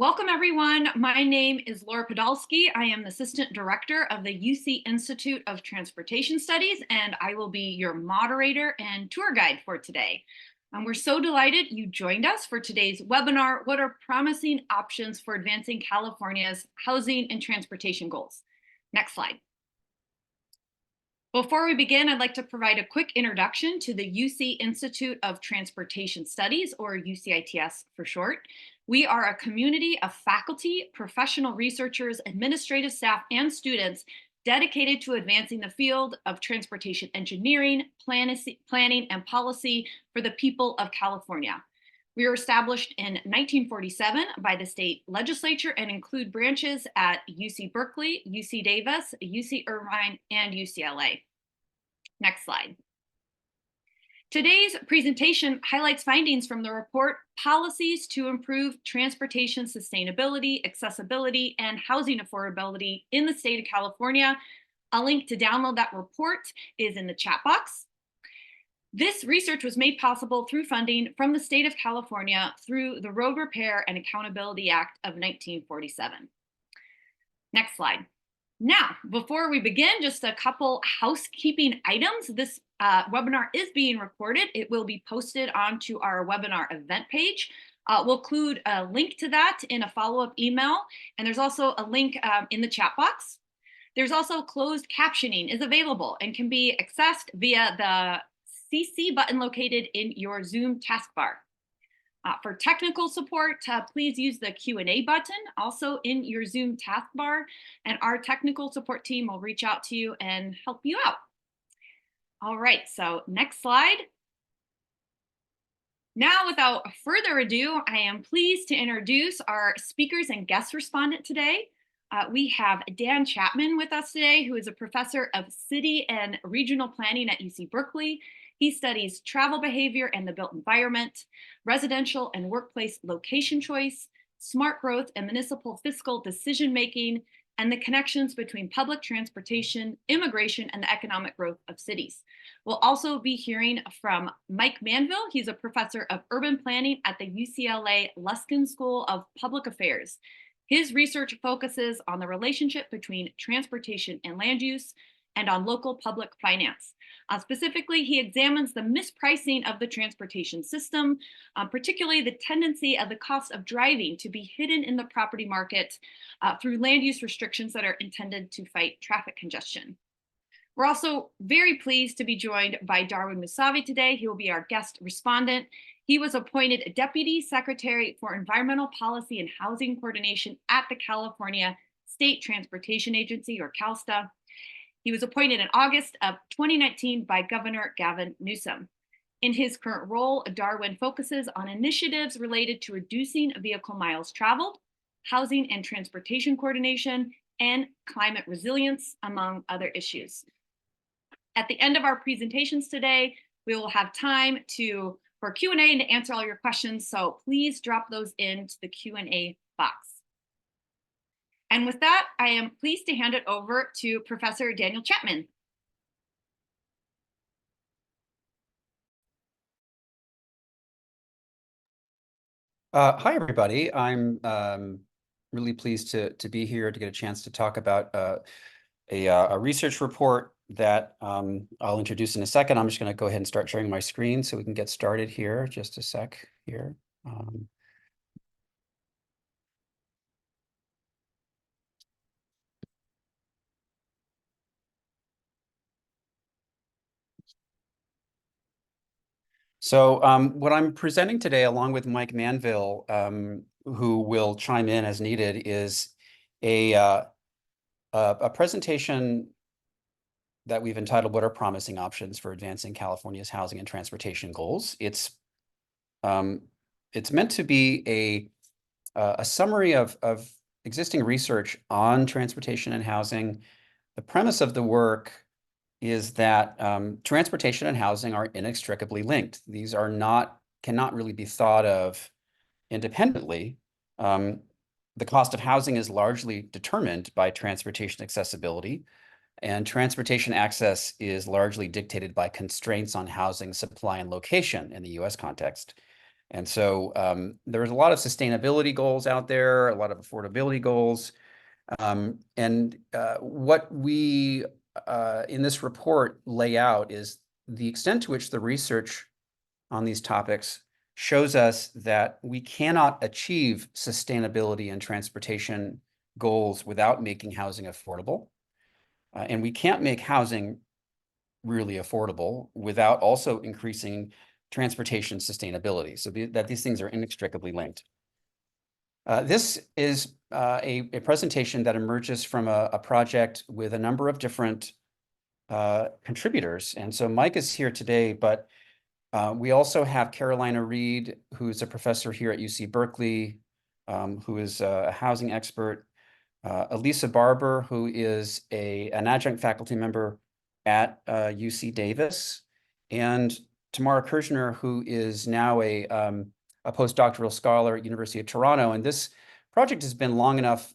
Welcome, everyone. My name is Laura Podolsky. I am the Assistant Director of the UC Institute of Transportation Studies, and I will be your moderator and tour guide for today. We're so delighted you joined us for today's webinar, What are Promising Options for Advancing California's Housing and Transportation Goals? Next slide. Before we begin, I'd like to provide a quick introduction to the UC Institute of Transportation Studies, or UCITS for short. We are a community of faculty, professional researchers, administrative staff, and students dedicated to advancing the field of transportation engineering, planning, and policy for the people of California. We were established in 1947 by the state legislature and include branches at UC Berkeley, UC Davis, UC Irvine, and UCLA. Next slide. Today's presentation highlights findings from the report, Policies to Improve Transportation Sustainability, Accessibility, and Housing Affordability in the State of California. A link to download that report is in the chat box. This research was made possible through funding from the state of California through the Road Repair and Accountability Act of 1947. Next slide. Now, before we begin, just a couple housekeeping items. This webinar is being recorded. It will be posted onto our webinar event page. We'll include a link to that in a follow-up email, and there's also a link in the chat box. There's also closed captioning is available and can be accessed via the CC button located in your Zoom taskbar. For technical support, please use the Q&A button also in your Zoom taskbar, and our technical support team will reach out to you and help you out. All right, so next slide. Now, without further ado, I am pleased to introduce our speakers and guest respondent today. We have Dan Chatman with us today, who is a professor of city and regional planning at UC Berkeley. He studies travel behavior and the built environment, residential and workplace location choice, smart growth and municipal fiscal decision-making, and the connections between public transportation, immigration, and the economic growth of cities. We'll also be hearing from Mike Manville. He's a professor of urban planning at the UCLA Luskin School of Public Affairs. His research focuses on the relationship between transportation and land use and on local public finance. Specifically, he examines the mispricing of the transportation system, particularly the tendency of the cost of driving to be hidden in the property market through land use restrictions that are intended to fight traffic congestion. We're also very pleased to be joined by Darwin Moosavi today. He will be our guest respondent. He was appointed Deputy Secretary for Environmental Policy and Housing Coordination at the California State Transportation Agency, or CalSTA. He was appointed in August of 2019 by Governor Gavin Newsom. In his current role, Darwin focuses on initiatives related to reducing vehicle miles traveled, housing and transportation coordination, and climate resilience, among other issues. At the end of our presentations today, we will have time for Q&A and to answer all your questions, so please drop those into the Q&A box. And with that, I am pleased to hand it over to Professor Daniel Chatman. Hi, everybody. I'm really pleased to be here to get a chance to talk about a research report that I'll introduce in a second. I'm just going to go ahead and start sharing my screen so we can get started here. Just a sec here. So what I'm presenting today, along with Mike Manville, who will chime in as needed, is a presentation that we've entitled "What are Promising Options for Advancing California's Housing and Transportation Goals?" It's meant to be a summary of existing research on transportation and housing. The premise of the work is that transportation and housing are inextricably linked. These cannot really be thought of independently. The cost of housing is largely determined by transportation accessibility, and transportation access is largely dictated by constraints on housing supply and location in the US context. And so there's a lot of sustainability goals out there, a lot of affordability goals. And what we in this report lay out is the extent to which the research on these topics shows us that we cannot achieve sustainability and transportation goals without making housing affordable. And we can't make housing really affordable without also increasing transportation sustainability, so that these things are inextricably linked. This is a presentation that emerges from a project with a number of different contributors. And so Mike is here today, but we also have Carolina Reed, who's a professor here at UC Berkeley, who is a housing expert. Elisa Barber, who is an adjunct faculty member at UC Davis, and Tamara Kirshner, who is now a postdoctoral scholar at University of Toronto. And this project has been long enough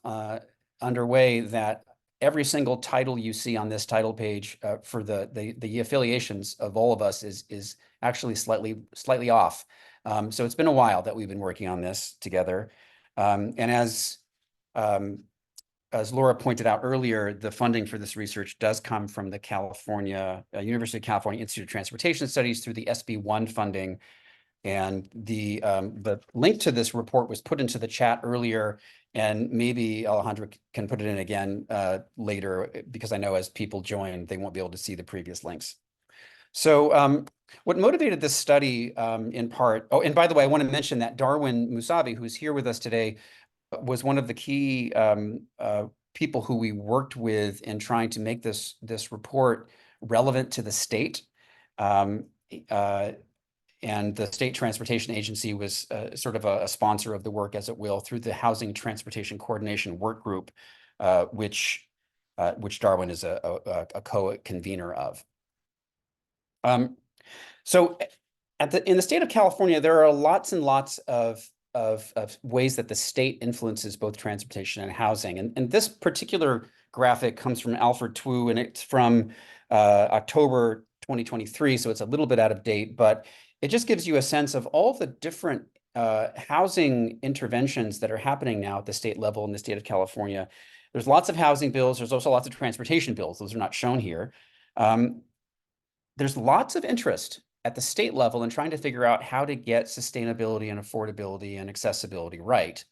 underway that every single title you see on this title page for the affiliations of all of us is actually slightly off. So it's been a while that we've been working on this together. And as Laura pointed out earlier, the funding for this research does come from the University of California Institute of Transportation Studies through the SB1 funding. And the link to this report was put into the chat earlier, and maybe Alejandro can put it in again later, because I know as people join, they won't be able to see the previous links. So what motivated this study in part, oh, and by the way, I want to mention that Darwin Moosavi, who's here with us today, was one of the key people who we worked with in trying to make this report relevant to the state. And the State Transportation Agency was sort of a sponsor of the work, as it will, through the Housing Transportation Coordination Work Group, which Darwin is a co-convener of. So in the state of California, there are lots and lots of ways that the state influences both transportation and housing. And this particular graphic comes from Alfred Twu, and it's from October 2023, so it's a little bit out of date, but it just gives you a sense of all the different housing interventions that are happening now at the state level in the state of California. There's lots of housing bills. There's also lots of transportation bills. Those are not shown here. There's lots of interest at the state level in trying to figure out how to get sustainability and affordability and accessibility right.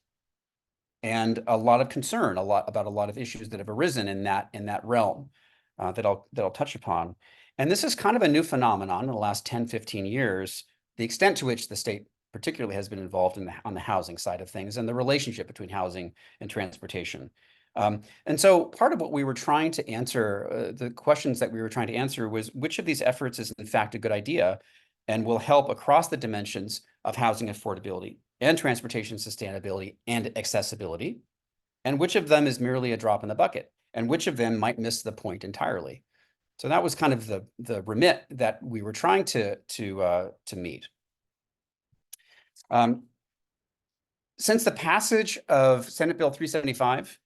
And a lot of concern about a lot of issues that have arisen in that realm that I'll touch upon. And this is kind of a new phenomenon in the last 10, 15 years, the extent to which the state particularly has been involved on the housing side of things and the relationship between housing and transportation. And so part of what we were trying to answer, the questions that we were trying to answer, was which of these efforts is in fact a good idea and will help across the dimensions of housing affordability and transportation sustainability and accessibility, and which of them is merely a drop in the bucket, and which of them might miss the point entirely. So that was kind of the remit that we were trying to meet. Since the passage of Senate Bill 375,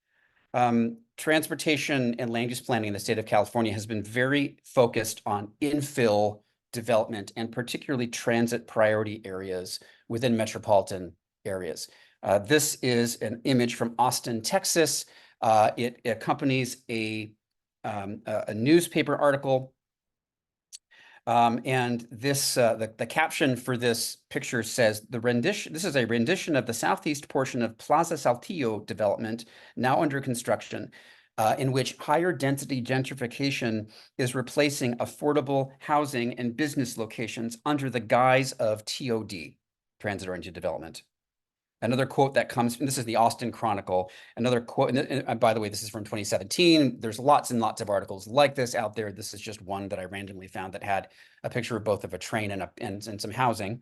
transportation and land use planning in the state of California has been very focused on infill development, and particularly transit priority areas within metropolitan areas. This is an image from Austin, Texas. It accompanies a newspaper article. And this the caption for this picture says, this is a rendition of the southeast portion of Plaza Saltillo development, now under construction, in which higher density gentrification is replacing affordable housing and business locations under the guise of TOD, transit-oriented development. Another quote that comes from, this is the Austin Chronicle, another quote, and by the way, this is from 2017. There's lots and lots of articles like this out there. This is just one that I randomly found that had a picture of both of a train and some housing.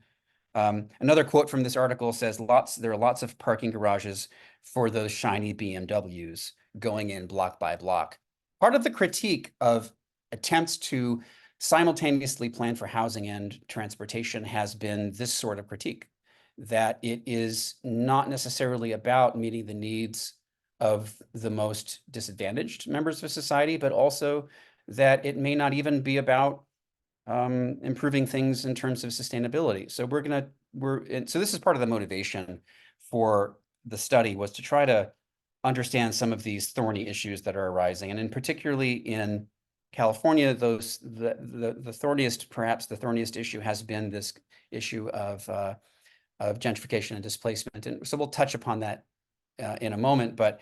Another quote from this article says, there are lots of parking garages for those shiny BMWs going in block by block. Part of the critique of attempts to simultaneously plan for housing and transportation has been this sort of critique, that it is not necessarily about meeting the needs of the most disadvantaged members of society, but also that it may not even be about improving things in terms of sustainability. So so this is part of the motivation for the study, was to try to understand some of these thorny issues that are arising. And in particularly in California, the thorniest, perhaps the thorniest issue has been this issue of gentrification and displacement. And so we'll touch upon that in a moment, but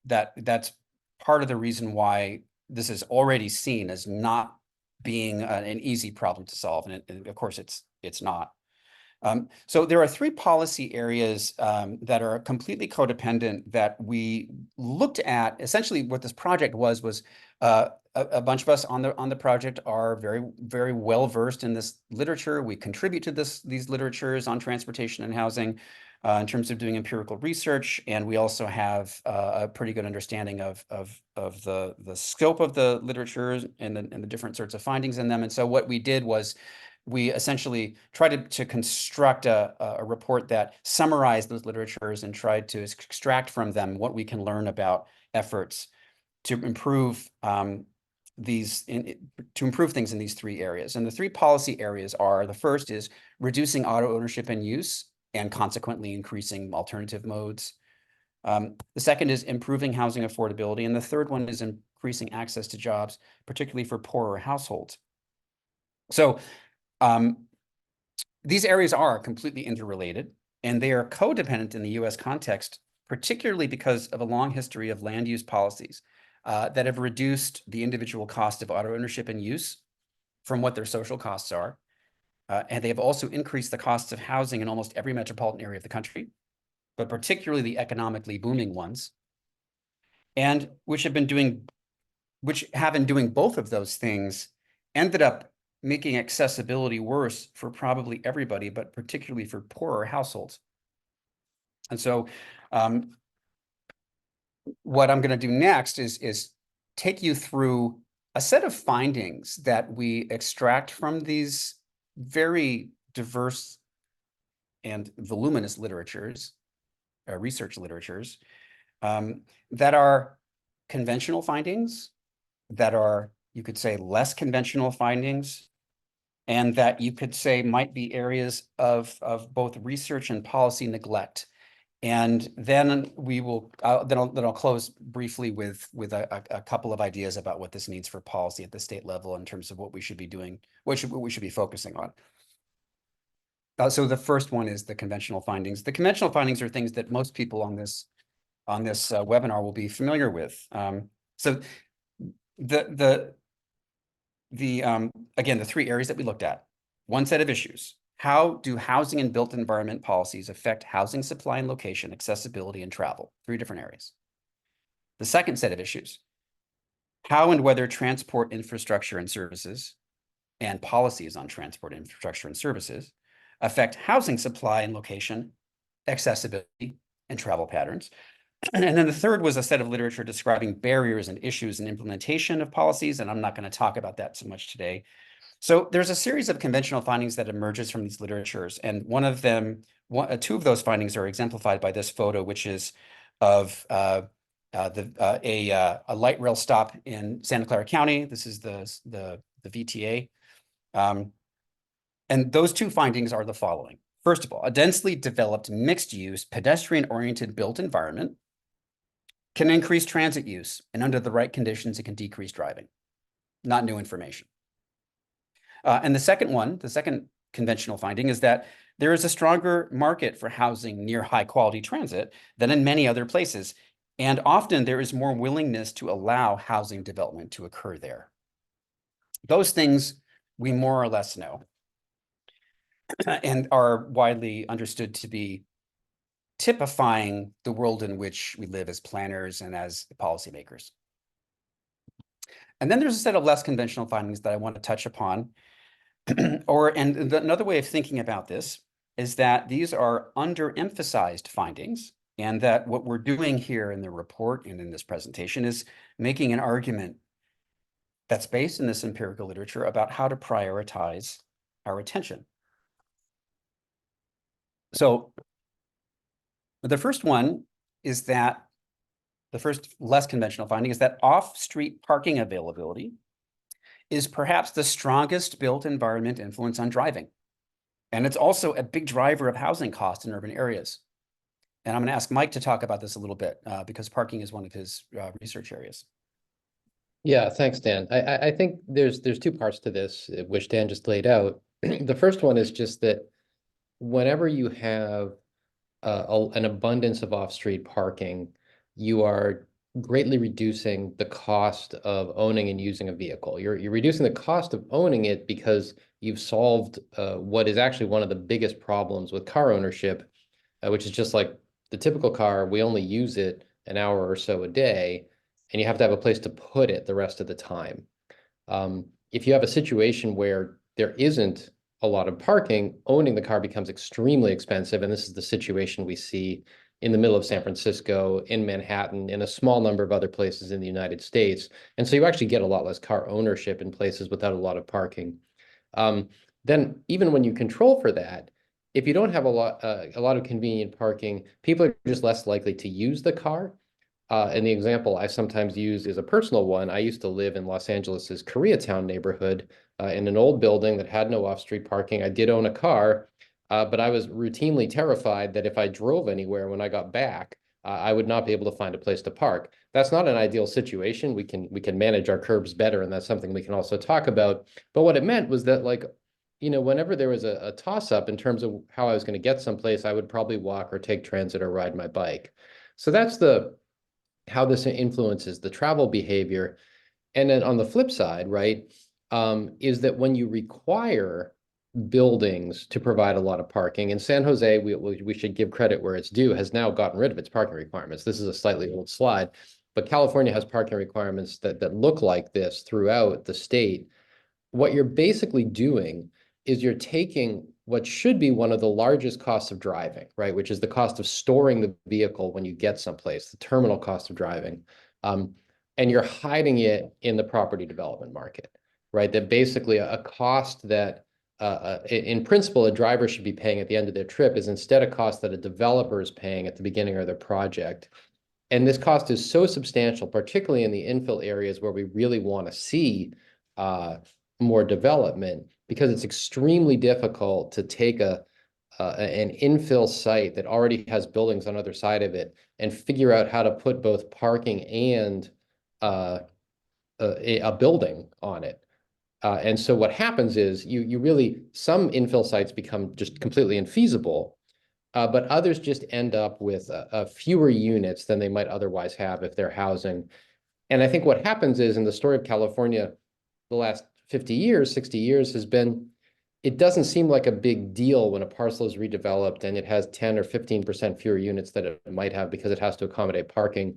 that's part of the reason why this is already seen as not being an easy problem to solve. And of course, it's not. So there are three policy areas that are completely codependent that we looked at. Essentially, what this project was a bunch of us on the project are very, very well versed in this literature. We contribute to these literatures on transportation and housing in terms of doing empirical research, and we also have a pretty good understanding of the scope of the literature and the different sorts of findings in them. And so what we did was we essentially tried to construct a report that summarized those literatures and tried to extract from them what we can learn about efforts to improve things in these three areas. And the three policy areas are: the first is reducing auto ownership and use, and consequently increasing alternative modes. The second is improving housing affordability. And the third one is increasing access to jobs, particularly for poorer households. So these areas are completely interrelated, and they are codependent in the US context, particularly because of a long history of land use policies that have reduced the individual cost of auto ownership and use from what their social costs are. And they have also increased the costs of housing in almost every metropolitan area of the country, but particularly the economically booming ones, and which have in doing both of those things, ended up making accessibility worse for probably everybody, but particularly for poorer households. And so what I'm going to do next is take you through a set of findings that we extract from these very diverse and voluminous research literatures, that are conventional findings, that are, you could say, less conventional findings, and that you could say might be areas of both research and policy neglect. And then I'll close briefly with a couple of ideas about what this means for policy at the state level in terms of what we should be doing, what we should be focusing on. So the first one is the conventional findings. The conventional findings are things that most people on this webinar will be familiar with. So again, the three areas that we looked at: one set of issues. How do housing and built environment policies affect housing supply and location, accessibility, and travel? Three different areas. The second set of issues: how and whether transport infrastructure and services and policies on transport infrastructure and services affect housing supply and location, accessibility, and travel patterns. And then the third was a set of literature describing barriers and issues in implementation of policies, and I'm not going to talk about that so much today. So there's a series of conventional findings that emerges from these literatures, and two of those findings are exemplified by this photo, which is of a light rail stop in Santa Clara County. This is the VTA. And those two findings are the following. First of all, a densely developed mixed-use, pedestrian-oriented built environment can increase transit use, and under the right conditions, it can decrease driving. Not new information. And the second conventional finding is that there is a stronger market for housing near high-quality transit than in many other places, and often there is more willingness to allow housing development to occur there. Those things we more or less know and are widely understood to be typifying the world in which we live as planners and as policymakers. And then there's a set of less conventional findings that I want to touch upon. Another way of thinking about this is that these are underemphasized findings, and that what we're doing here in the report and in this presentation is making an argument that's based in this empirical literature about how to prioritize our attention. So the first less conventional finding is that off-street parking availability is perhaps the strongest built environment influence on driving. And it's also a big driver of housing costs in urban areas. And I'm going to ask Mike to talk about this a little bit because parking is one of his research areas. Yeah, thanks, Dan. I think there's two parts to this, which Dan just laid out. The first one is just that whenever you have an abundance of off-street parking, you are greatly reducing the cost of owning and using a vehicle. You're reducing the cost of owning it because you've solved what is actually one of the biggest problems with car ownership, which is just like the typical car, we only use it an hour or so a day, and you have to have a place to put it the rest of the time. If you have a situation where there isn't a lot of parking, owning the car becomes extremely expensive. And this is the situation we see in the middle of San Francisco, in Manhattan, in a small number of other places in the United States. And so you actually get a lot less car ownership in places without a lot of parking. Then even when you control for that, if you don't have a lot of convenient parking, people are just less likely to use the car. And the example I sometimes use is a personal one. I used to live in Los Angeles's Koreatown neighborhood in an old building that had no off-street parking. I did own a car, but I was routinely terrified that if I drove anywhere when I got back, I would not be able to find a place to park. That's not an ideal situation. We can manage our curbs better, and that's something we can also talk about. But what it meant was that, like, whenever there was a toss-up in terms of how I was going to get someplace, I would probably walk or take transit or ride my bike. So that's how this influences the travel behavior. And then on the flip side, right, is that when you require buildings to provide a lot of parking, and San Jose, we should give credit where it's due, has now gotten rid of its parking requirements. This is a slightly old slide, but California has parking requirements that look like this throughout the state. What you're basically doing is you're taking what should be one of the largest costs of driving, right, which is the cost of storing the vehicle when you get someplace, the terminal cost of driving, and you're hiding it in the property development market, right? That basically a cost that, in principle, a driver should be paying at the end of their trip is instead a cost that a developer is paying at the beginning of their project. And this cost is so substantial, particularly in the infill areas where we really want to see more development, because it's extremely difficult to take an infill site that already has buildings on either side of it and figure out how to put both parking and a building on it. And so what happens is you really, some infill sites become just completely infeasible, but others just end up with fewer units than they might otherwise have if they're housing. And I think what happens is, in the story of California, the last 50 years, 60 years has been, it doesn't seem like a big deal when a parcel is redeveloped and it has 10 or 15% fewer units that it might have because it has to accommodate parking.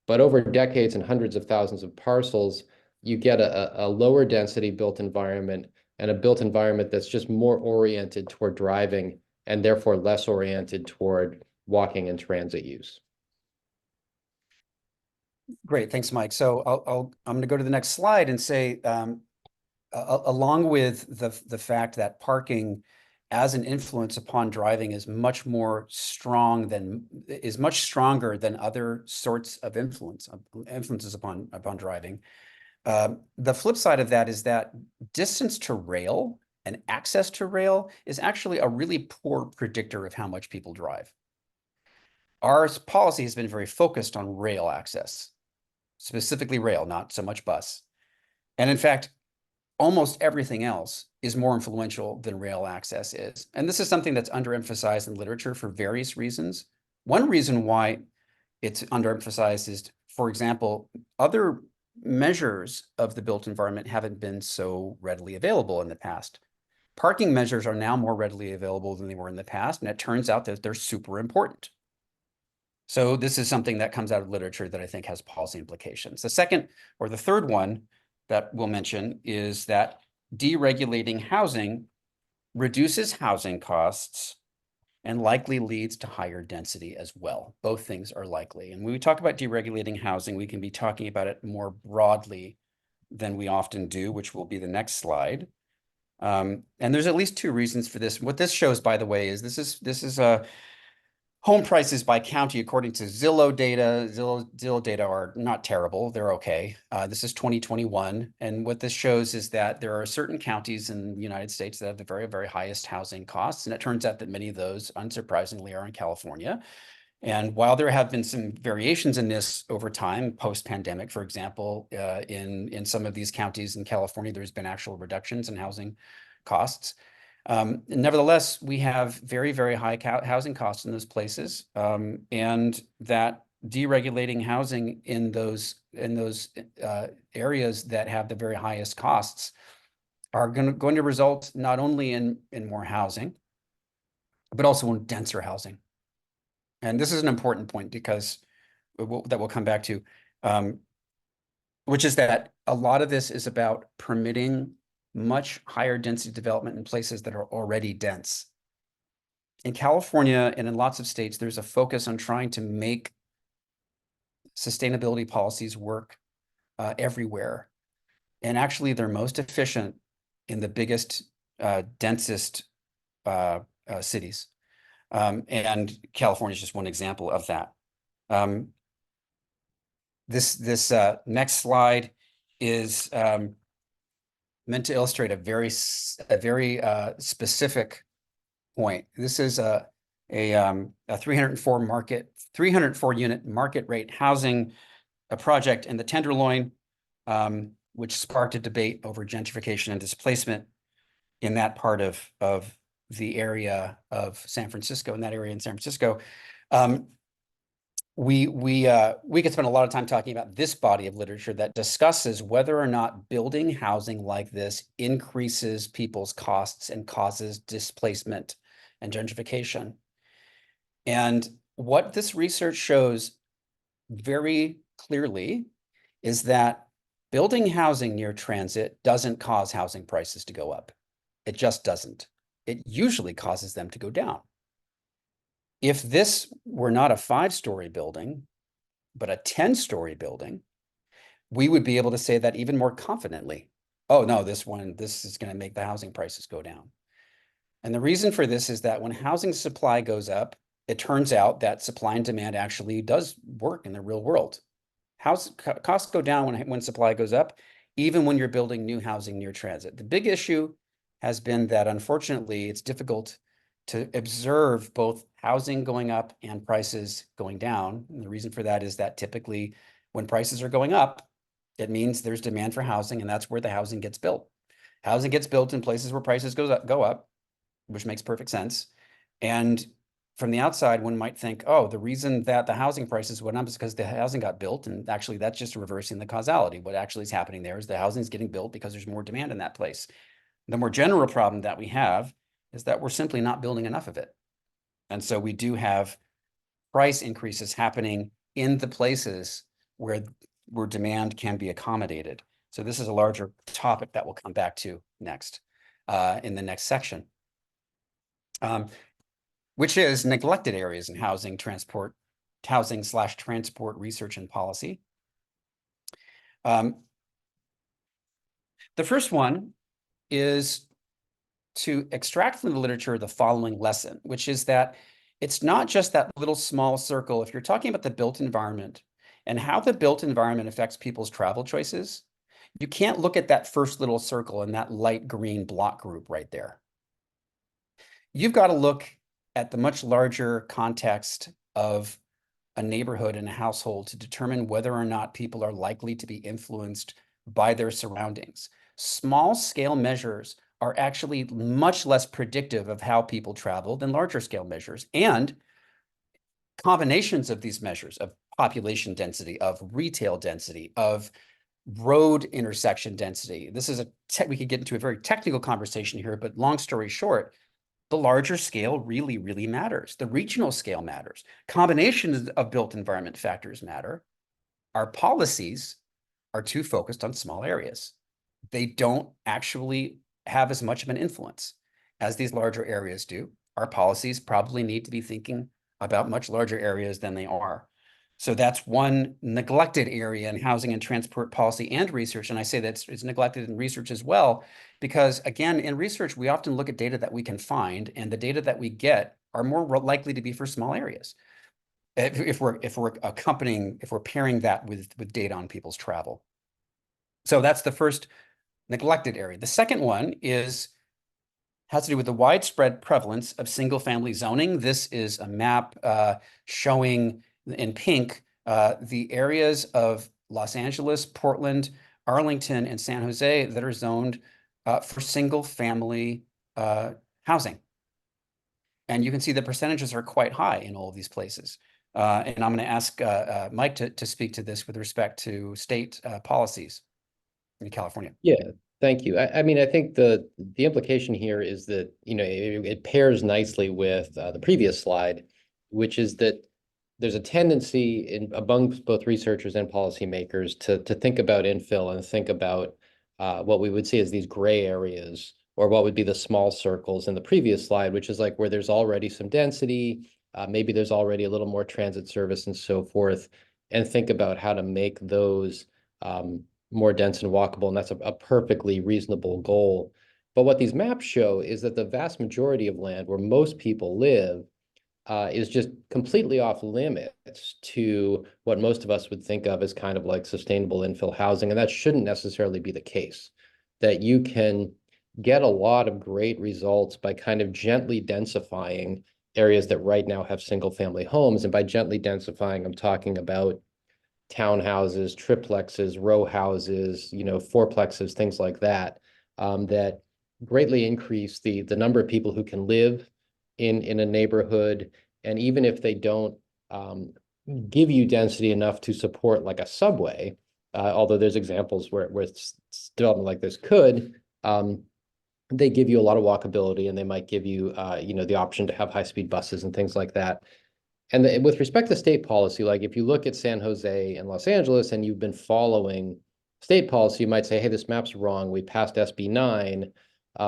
But over decades and hundreds of thousands of parcels, you get a lower density built environment, and a built environment that's just more oriented toward driving and therefore less oriented toward walking and transit use. Great, thanks, Mike. So I'm going to go to the next slide and say, along with the fact that parking as an influence upon driving is much stronger than other sorts of influences upon driving. The flip side of that is that distance to rail and access to rail is actually a really poor predictor of how much people drive. Our policy has been very focused on rail access, specifically rail, not so much bus. And in fact, almost everything else is more influential than rail access is. And this is something that's underemphasized in literature for various reasons. One reason why it's underemphasized is, for example, other measures of the built environment haven't been so readily available in the past. Parking measures are now more readily available than they were in the past, and it turns out that they're super important. So this is something that comes out of literature that I think has policy implications. The second or the third one that we'll mention is that deregulating housing reduces housing costs and likely leads to higher density as well. Both things are likely. And when we talk about deregulating housing, we can be talking about it more broadly than we often do, which will be the next slide. And there's at least two reasons for this. What this shows, by the way, is this is home prices by county, according to Zillow data. Zillow data are not terrible. They're okay. This is 2021. And what this shows is that there are certain counties in the United States that have the very, very highest housing costs. And it turns out that many of those, unsurprisingly, are in California. And while there have been some variations in this over time, post-pandemic, for example, in some of these counties in California, there's been actual reductions in housing costs. Nevertheless, we have very, very high housing costs in those places, and that deregulating housing in those areas that have the very highest costs are going to result not only in more housing, but also in denser housing. And this is an important point because that we'll come back to, which is that a lot of this is about permitting much higher density development in places that are already dense. In California and in lots of states, there's a focus on trying to make sustainability policies work everywhere. And actually, they're most efficient in the biggest, densest cities. And California is just one example of that. This next slide is meant to illustrate a very specific point. This is a 304 unit market rate housing project in the Tenderloin, which sparked a debate over gentrification and displacement in that part of the area of San Francisco. In that area in San Francisco, we could spend a lot of time talking about this body of literature that discusses whether or not building housing like this increases people's costs and causes displacement and gentrification. And what this research shows very clearly is that building housing near transit doesn't cause housing prices to go up. It just doesn't. It usually causes them to go down. If this were not a 5-story building, but a 10-story building, we would be able to say that even more confidently. Oh, no, this is going to make the housing prices go down. And the reason for this is that when housing supply goes up, it turns out that supply and demand actually does work in the real world. Costs go down when supply goes up, even when you're building new housing near transit. The big issue has been that, unfortunately, it's difficult to observe both housing going up and prices going down. And the reason for that is that typically when prices are going up, it means there's demand for housing, and that's where the housing gets built. Housing gets built in places where prices go up, which makes perfect sense. And from the outside, one might think, oh, the reason that the housing prices went up is because the housing got built. And actually, that's just reversing the causality. What actually is happening there is the housing is getting built because there's more demand in that place. The more general problem that we have is that we're simply not building enough of it. And so we do have price increases happening in the places where demand can be accommodated. So this is a larger topic that we'll come back to next in the next section, which is neglected areas in housing / transport research and policy. The first one is to extract from the literature the following lesson, which is that it's not just that little small circle. If you're talking about the built environment and how the built environment affects people's travel choices, you can't look at that first little circle and that light green block group right there. You've got to look at the much larger context of a neighborhood and a household to determine whether or not people are likely to be influenced by their surroundings. Small scale measures are actually much less predictive of how people travel than larger scale measures. And combinations of these measures of population density, of retail density, of road intersection density. This is we could get into a very technical conversation here, but long story short, the larger scale really, really matters. The regional scale matters. Combinations of built environment factors matter. Our policies are too focused on small areas. They don't actually have as much of an influence as these larger areas do. Our policies probably need to be thinking about much larger areas than they are. So that's one neglected area in housing and transport policy and research. And I say that it's neglected in research as well, because again, in research, we often look at data that we can find, and the data that we get are more likely to be for small areas. If we're pairing that with data on people's travel. So that's the first neglected area. The second one has to do with the widespread prevalence of single-family zoning. This is a map showing in pink the areas of Los Angeles, Portland, Arlington, and San Jose that are zoned for single-family housing. And you can see the percentages are quite high in all of these places. And I'm going to ask Mike to speak to this with respect to state policies in California. Yeah, thank you. I mean, I think the implication here is that, it pairs nicely with the previous slide, which is that there's a tendency among both researchers and policymakers to think about infill and think about what we would see as these gray areas, or what would be the small circles in the previous slide, which is like where there's already some density, maybe there's already a little more transit service and so forth, and think about how to make those more dense and walkable. And that's a perfectly reasonable goal. But what these maps show is that the vast majority of land where most people live is just completely off limits to what most of us would think of as kind of like sustainable infill housing. And that shouldn't necessarily be the case, that you can get a lot of great results by kind of gently densifying areas that right now have single family homes. And by gently densifying, I'm talking about townhouses, triplexes, row houses, fourplexes, things like that, that greatly increase the number of people who can live in a neighborhood. And even if they don't give you density enough to support like a subway, although there's examples where development like this could, they give you a lot of walkability, and they might give you, the option to have high-speed buses and things like that. And with respect to state policy, like if you look at San Jose and Los Angeles and you've been following state policy, you might say, hey, this map's wrong. We passed SB 9.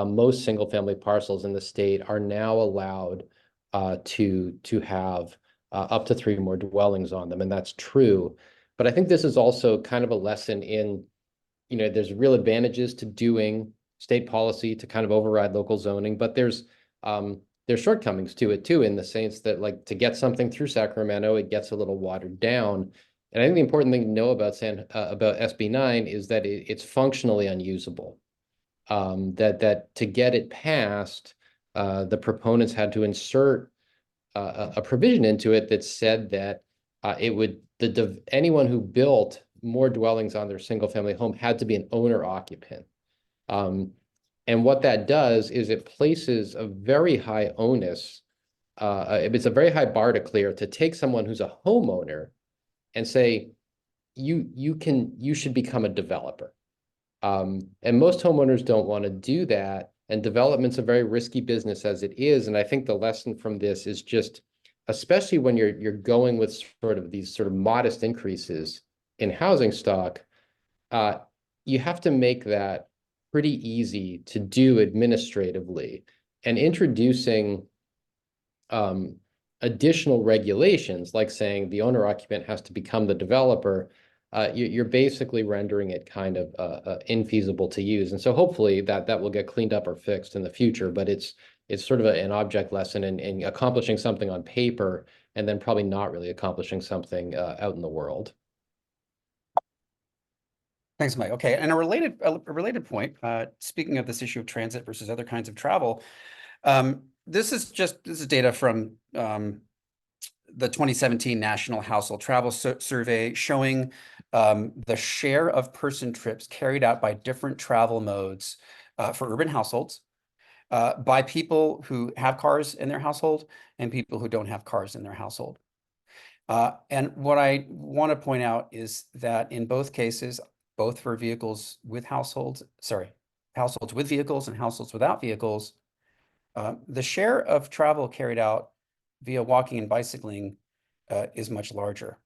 Most single family parcels in the state are now allowed to have up to 3 more dwellings on them. And that's true. But I think this is also kind of a lesson in, there's real advantages to doing state policy to kind of override local zoning, but there's shortcomings to it too, in the sense that, like, to get something through Sacramento, it gets a little watered down. And I think the important thing to know about SB 9 is that it's functionally unusable. That to get it passed, the proponents had to insert a provision into it that said that anyone who built more dwellings on their single family home had to be an owner occupant. And what that does is it places a very high onus. It's a very high bar to clear to take someone who's a homeowner and say, you should become a developer. And most homeowners don't want to do that. And development's a very risky business as it is. And I think the lesson from this is just, especially when you're going with these sort of modest increases in housing stock, you have to make that pretty easy to do administratively. And introducing additional regulations, like saying the owner occupant has to become the developer, you're basically rendering it kind of infeasible to use. And so hopefully that will get cleaned up or fixed in the future, but it's sort of an object lesson in accomplishing something on paper and then probably not really accomplishing something out in the world. Thanks, Mike. Okay, and a related point, speaking of this issue of transit versus other kinds of travel, this is data from the 2017 National Household Travel Survey showing the share of person trips carried out by different travel modes for urban households by people who have cars in their household and people who don't have cars in their household. And what I want to point out is that in both cases, both for households with vehicles and households without vehicles, the share of travel carried out via walking and bicycling is much larger.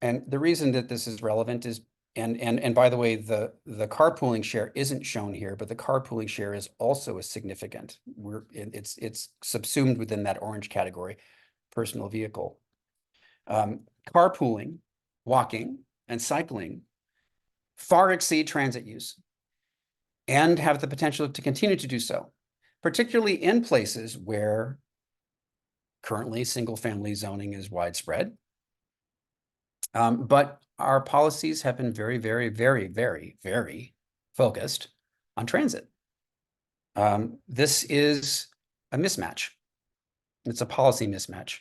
And the reason that this is relevant is, and by the way, the carpooling share isn't shown here, but the carpooling share is also significant. It's subsumed within that orange category, personal vehicle. Carpooling, walking, and cycling far exceed transit use and have the potential to continue to do so, particularly in places where currently single-family zoning is widespread. But our policies have been very, very, very, very, very focused on transit. This is a mismatch. It's a policy mismatch.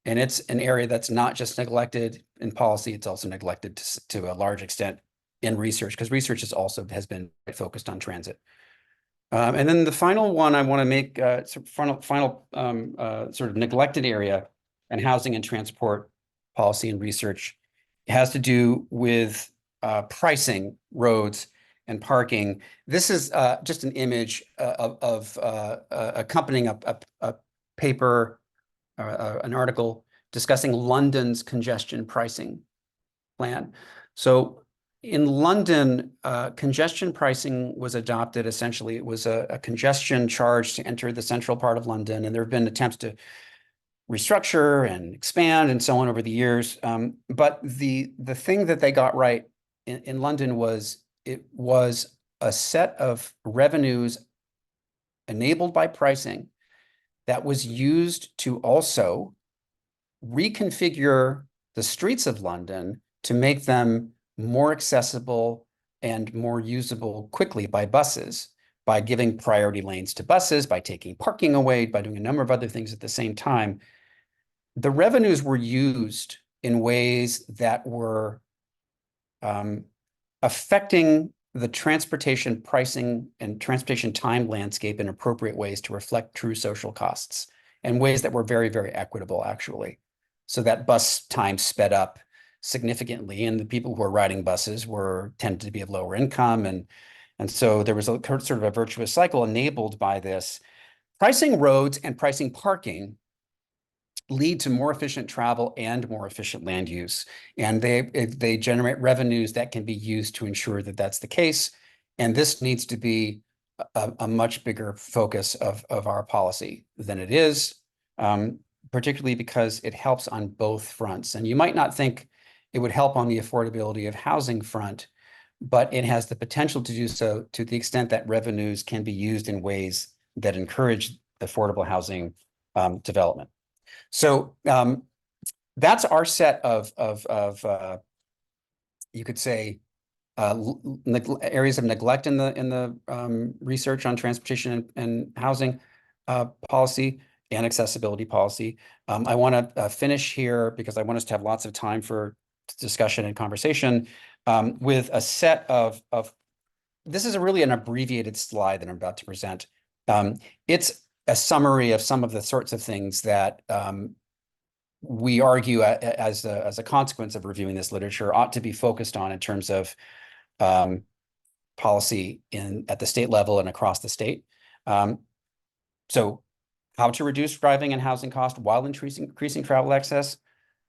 And it's an area that's not just neglected in policy, it's also neglected to a large extent in research, because research has been focused on transit. And then the final one I want to make, final sort of neglected area in housing and transport policy and research has to do with pricing, roads, and parking. This is just an image of accompanying a paper, an article discussing London's congestion pricing plan. So in London, congestion pricing was adopted. Essentially, it was a congestion charge to enter the central part of London, and there have been attempts to restructure and expand and so on over the years. But the thing that they got right in London was it was a set of revenues enabled by pricing that was used to also reconfigure the streets of London to make them more accessible and more usable quickly by buses, by giving priority lanes to buses, by taking parking away, by doing a number of other things at the same time. The revenues were used in ways that were affecting the transportation pricing and transportation time landscape in appropriate ways to reflect true social costs, and ways that were very, very equitable, actually. So that bus time sped up significantly, and the people who were riding buses tended to be of lower income, and so there was a sort of a virtuous cycle enabled by this. Pricing roads and pricing parking lead to more efficient travel and more efficient land use. And they generate revenues that can be used to ensure that that's the case. And this needs to be a much bigger focus of our policy than it is, particularly because it helps on both fronts. And you might not think it would help on the affordability of housing front, but it has the potential to do so to the extent that revenues can be used in ways that encourage affordable housing development. So that's our set of you could say areas of neglect in the research on transportation and housing policy and accessibility policy. I want to finish here because I want us to have lots of time for discussion and conversation with a set of this is really an abbreviated slide that I'm about to present. It's a summary of some of the sorts of things that we argue as a consequence of reviewing this literature ought to be focused on in terms of policy at the state level and across the state. So how to reduce driving and housing costs while increasing travel access.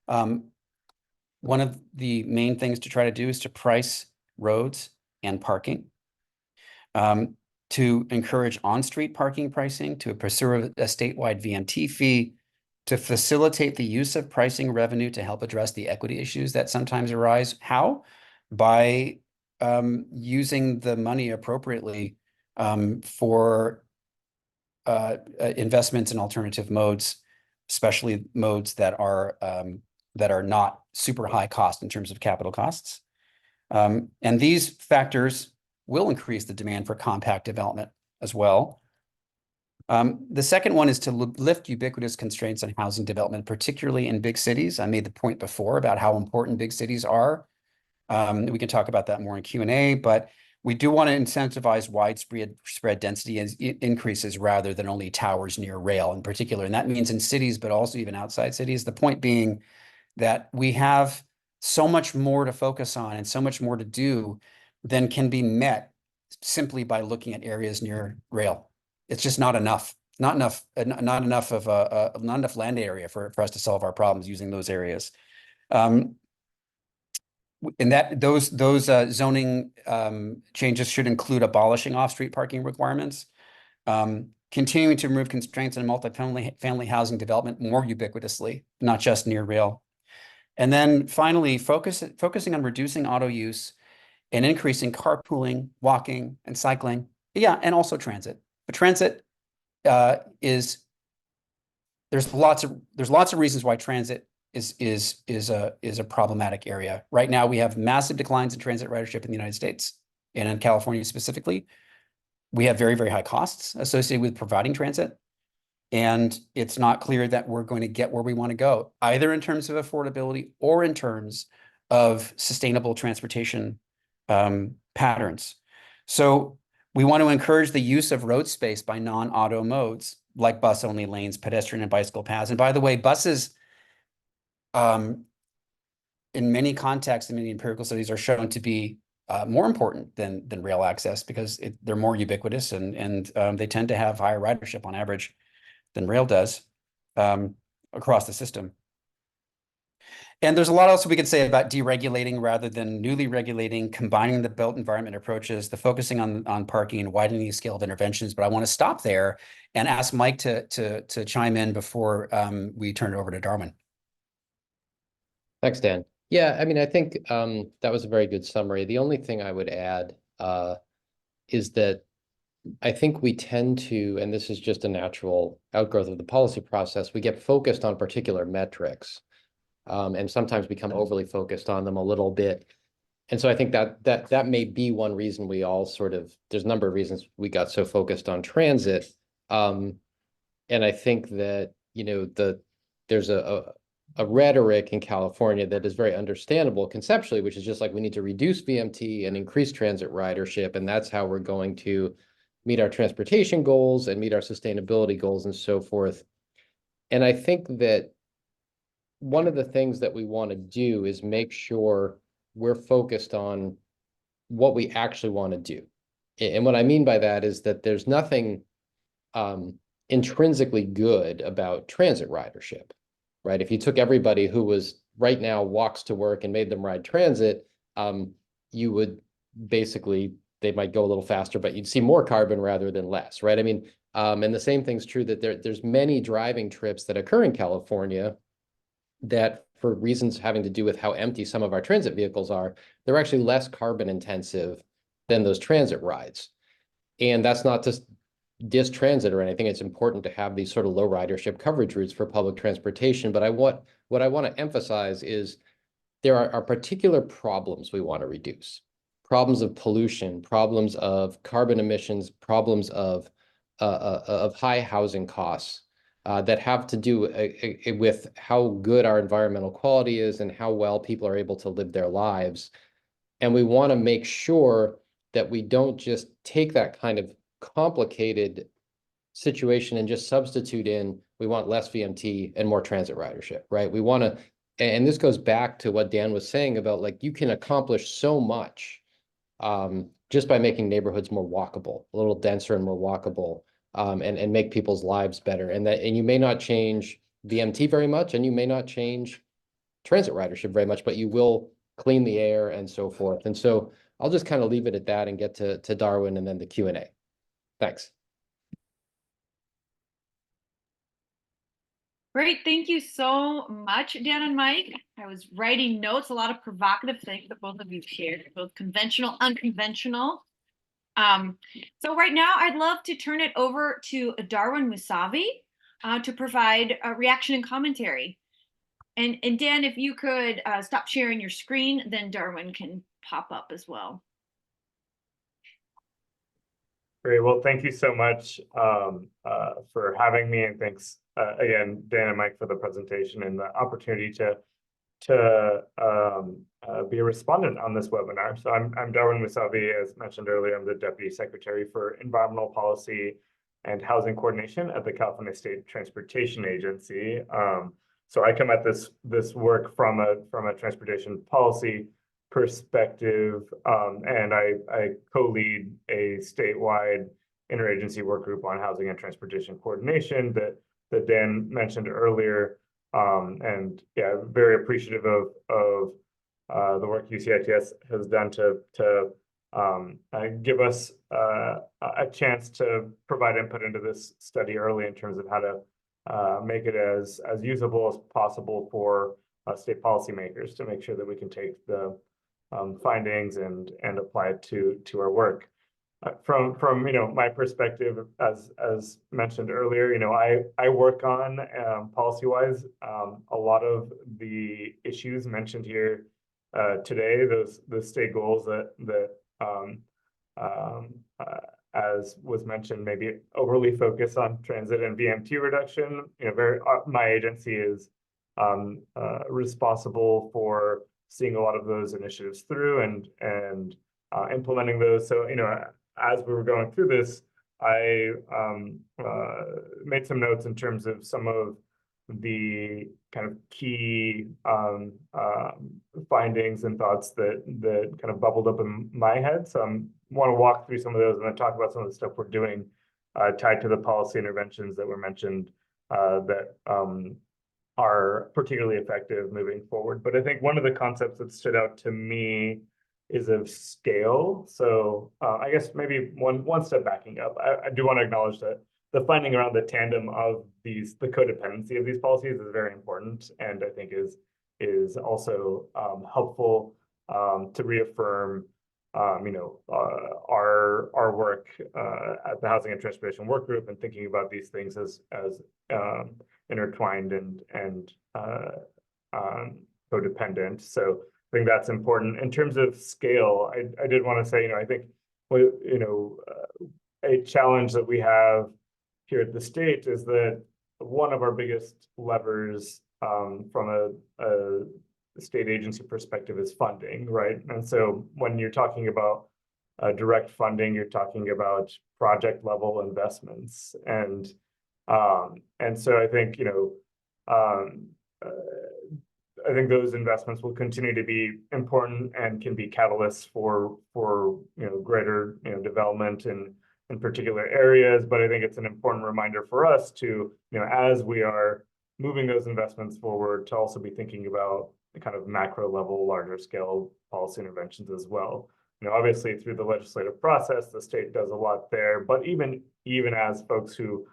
One of the main things to try to do is to price roads and parking. To encourage on-street parking pricing, to pursue a statewide VMT fee, to facilitate the use of pricing revenue to help address the equity issues that sometimes arise. How? By using the money appropriately for investments in alternative modes, especially modes that are not super high cost in terms of capital costs. And these factors will increase the demand for compact development as well. The second one is to lift ubiquitous constraints on housing development, particularly in big cities. I made the point before about how important big cities are. We can talk about that more in Q&A, but we do want to incentivize widespread density increases rather than only towers near rail in particular. And that means in cities, but also even outside cities. The point being that we have so much more to focus on and so much more to do than can be met simply by looking at areas near rail. It's just not enough. Not enough land area for us to solve our problems using those areas. And that those zoning changes should include abolishing off-street parking requirements, continuing to remove constraints on multifamily housing development more ubiquitously, not just near rail. And then finally, focusing on reducing auto use and increasing carpooling, walking, and cycling. Yeah, and also transit. But transit is there's lots of reasons why transit is a problematic area. Right now, we have massive declines in transit ridership in the United States and in California specifically. We have very, very high costs associated with providing transit. And it's not clear that we're going to get where we want to go, either in terms of affordability or in terms of sustainable transportation patterns. So we want to encourage the use of road space by non-auto modes, like bus-only lanes, pedestrian and bicycle paths. And by the way, buses, in many contexts and many empirical studies, are shown to be more important than rail access because they're more ubiquitous and they tend to have higher ridership on average than rail does across the system. And there's a lot else we could say about deregulating rather than newly regulating, combining the built environment approaches, the focusing on parking and widening the scale of interventions. But I want to stop there and ask Mike to chime in before we turn it over to Darwin. Thanks, Dan. Yeah, I mean, I think that was a very good summary. The only thing I would add is that I think we tend to, and this is just a natural outgrowth of the policy process, we get focused on particular metrics and sometimes become overly focused on them a little bit. And so I think that may be one reason we all sort of, there's a number of reasons we got so focused on transit. And I think that, you know, there's a rhetoric in California that is very understandable conceptually, which is just like we need to reduce VMT and increase transit ridership. And that's how we're going to meet our transportation goals and meet our sustainability goals and so forth. And I think that one of the things that we want to do is make sure we're focused on what we actually want to do. And what I mean by that is that there's nothing intrinsically good about transit ridership, right? If you took everybody who was right now walks to work and made them ride transit, you would basically, they might go a little faster, but you'd see more carbon rather than less, right? I mean, and the same thing's true that there's many driving trips that occur in California that for reasons having to do with how empty some of our transit vehicles are, they're actually less carbon intensive than those transit rides. And that's not just transit or anything. It's important to have these sort of low ridership coverage routes for public transportation. But what I want to emphasize is there are particular problems we want to reduce. Problems of pollution, problems of carbon emissions, problems of high housing costs that have to do with how good our environmental quality is and how well people are able to live their lives. And we want to make sure that we don't just take that kind of complicated situation and just substitute in, we want less VMT and more transit ridership, right? We want to, and this goes back to what Dan was saying about like, you can accomplish so much just by making neighborhoods more walkable, a little denser and more walkable, and make people's lives better. And you may not change VMT very much, and you may not change transit ridership very much, but you will clean the air and so forth. And so I'll just kind of leave it at that and get to Darwin and then the Q&A. Thanks. Great. Thank you so much, Dan and Mike. I was writing notes, a lot of provocative things that both of you shared, both conventional, unconventional. So right now, I'd love to turn it over to Darwin Moosavi to provide a reaction and commentary. And Dan, if you could stop sharing your screen, then Darwin can pop up as well. Great. Well, thank you so much for having me, and thanks again, Dan and Mike, for the presentation and the opportunity to be a respondent on this webinar. So I'm Darwin Moosavi, as mentioned earlier. I'm the Deputy Secretary for Environmental Policy and Housing Coordination at the California State Transportation Agency. So I come at this work from a transportation policy perspective, and I co-lead a statewide interagency work group on housing and transportation coordination that Dan mentioned earlier. And yeah, very appreciative of the work UCITS has done to give us a chance to provide input into this study early in terms of how to make it as usable as possible for state policymakers to make sure that we can take the findings and apply it to our work. from my perspective, as mentioned earlier, I work on policy-wise a lot of the issues mentioned here today. The state goals that as was mentioned, maybe overly focused on transit and VMT reduction. My agency is responsible for seeing a lot of those initiatives through and implementing those. So, as we were going through this, I made some notes in terms of some of the kind of key findings and thoughts that kind of bubbled up in my head. So I want to walk through some of those and then talk about some of the stuff we're doing tied to the policy interventions that were mentioned that are particularly effective moving forward. But I think one of the concepts that stood out to me is of scale. So I guess maybe one step backing up, I do want to acknowledge that the finding around the tandem of the codependency of these policies is very important, and I think is also helpful to reaffirm our work at the Housing and Transportation Work Group and thinking about these things as intertwined and codependent. So I think that's important. In terms of scale, I did want to say, I think a challenge that we have here at the state is that one of our biggest levers from a state agency perspective is funding, right? And so when you're talking about direct funding, you're talking about project level investments, and so I think I think those investments will continue to be important and can be catalysts for greater development in particular areas. But I think it's an important reminder for us to as we are moving those investments forward, to also be thinking about the kind of macro level, larger scale policy interventions as well. Obviously through the legislative process, the state does a lot there, but even as folks who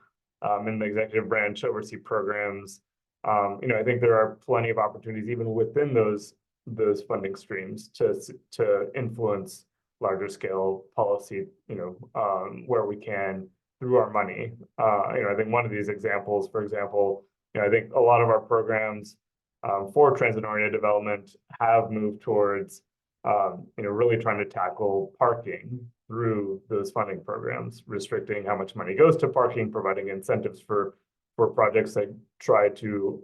in the executive branch oversee programs, I think there are plenty of opportunities even within those funding streams to influence larger scale policy, where we can through our money. I think one of these examples, for example, I think a lot of our programs for transit-oriented development have moved towards, really trying to tackle parking through those funding programs, restricting how much money goes to parking, providing incentives for projects that try to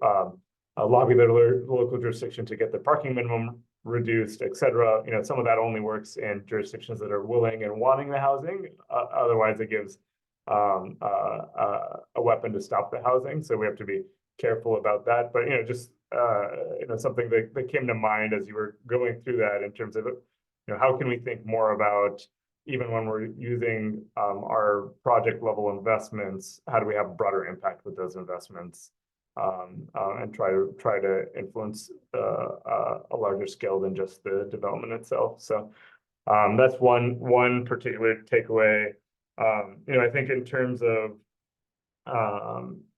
lobby their local jurisdiction to get the parking minimum reduced, et cetera. Some of that only works in jurisdictions that are willing and wanting the housing. Otherwise, it gives a weapon to stop the housing. So we have to be careful about that. But just something that came to mind as you were going through that in terms of how can we think more about, even when we're using our project level investments, how do we have broader impact with those investments, and try to influence a larger scale than just the development itself. So that's one particular takeaway. I think in terms of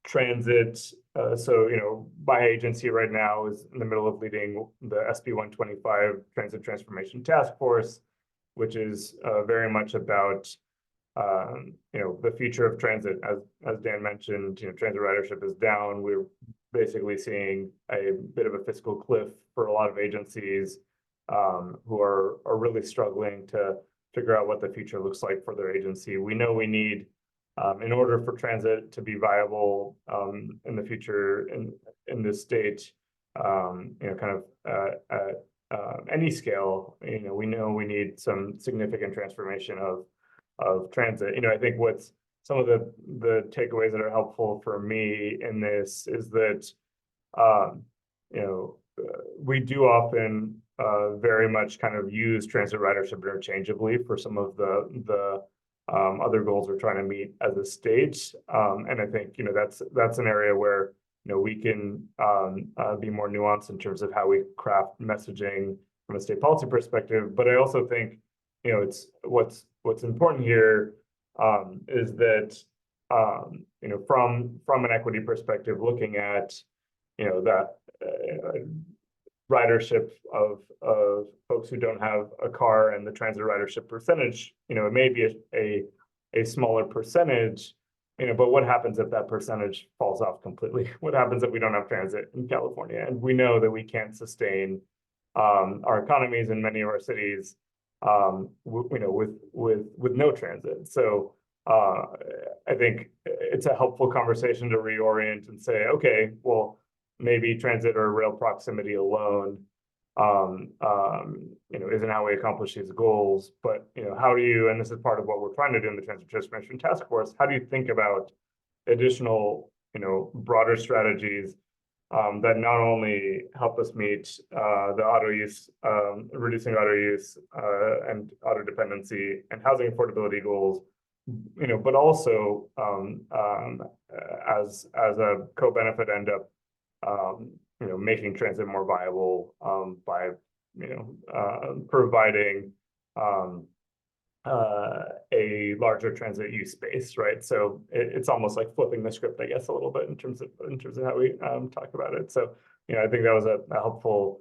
transit, so my agency right now is in the middle of leading the SB 125 Transit Transformation Task Force, which is very much about the future of transit. As Dan mentioned, transit ridership is down. We're basically seeing a bit of a fiscal cliff for a lot of agencies who are really struggling to figure out what the future looks like for their agency. We know we need, in order for transit to be viable in the future in this state, kind of at any scale, we know we need some significant transformation of transit. I think what's some of the takeaways that are helpful for me in this is that we do often very much kind of use transit ridership interchangeably for some of the other goals we're trying to meet as a state, and I think that's an area where we can be more nuanced in terms of how we craft messaging from a state policy perspective. But I also think it's what's important here is that from an equity perspective, looking at that ridership of folks who don't have a car and the transit ridership percentage, it may be a smaller percentage, but what happens if that percentage falls off completely? What happens if we don't have transit in California? And we know that we can't sustain our economies in many of our cities, with no transit. So I think it's a helpful conversation to reorient and say, okay, well, maybe transit or rail proximity alone, isn't how we accomplish these goals. But how do you? And this is part of what we're trying to do in the Transit Transformation Task Force. How do you think about additional, broader strategies that not only help us meet the auto use, reducing auto use and auto dependency and housing affordability goals, but also as a co-benefit end up making transit more viable by providing a larger transit use space, right? So it's almost like flipping the script, I guess, a little bit in terms of how we talk about it. So I think that was a helpful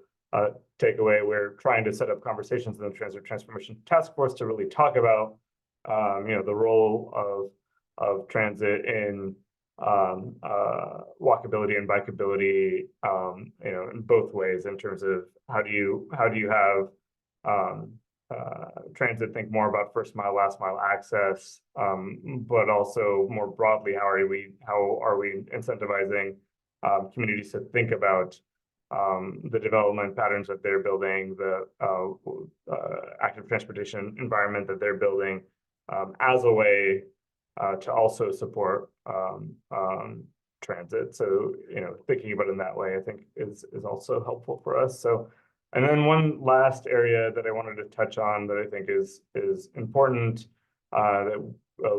takeaway. We're trying to set up conversations in the Transit Transformation Task Force to really talk about the role of transit in walkability and bikeability, in both ways, in terms of how do you have transit think more about first mile, last mile access, but also more broadly, how are we incentivizing communities to think about the development patterns that they're building, the active transportation environment that they're building, as a way to also support transit. So thinking about it in that way, I think is also helpful for us. So, and then one last area that I wanted to touch on that I think is important, that